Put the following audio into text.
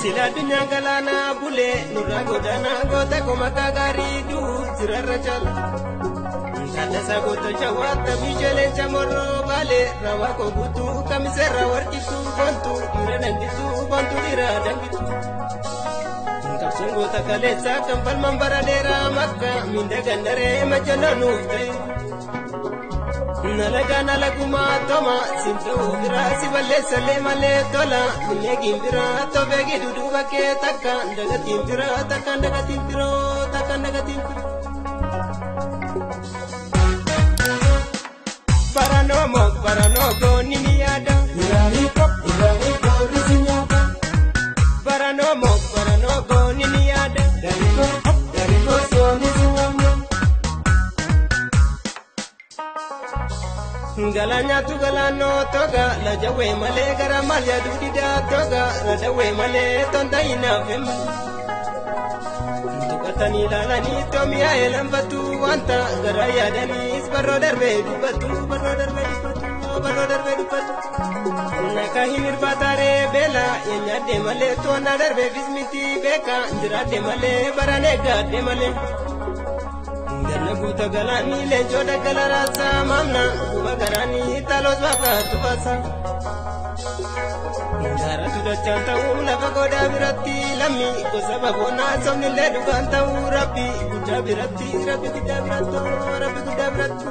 Sila dunya galana bule nurra godana gota koma kagari du zirarra jala. Nada sa gota jawata bijele chamorro bale rawa ko gutu kamisera warkitu bantu irananditu bantu dira dangitu. Kapsungo takalesa kampal mambara dera makka minda gandare majananu tay. Nalaga nalaguma toma sinto gira siballe sale male tola negi bira to begi dudu bake takka daga timbira takka daga timbiro takka daga timbiro paranogo niniada irani ko risinyaka paranogo niniada dari ko soni sinyama galanya tu galano toga la jawe male gara malya dudida toga la jawe male tonda ina fem tu katani la ni to miya elam batu wanta gara ya dani isbaro darbe dubatu baro darbe dubatu na kahinir batare bela enya de male to na darbe bismiti beka ndira de male barane ga de male Naguta galani lenjo da galarasa mamna kuba garani talos baka tubasa Ngara tu da chanta ula goda birati lami ko sababona somni le duganta rabbi guda birati rabbi guda biratu rabbi guda biratu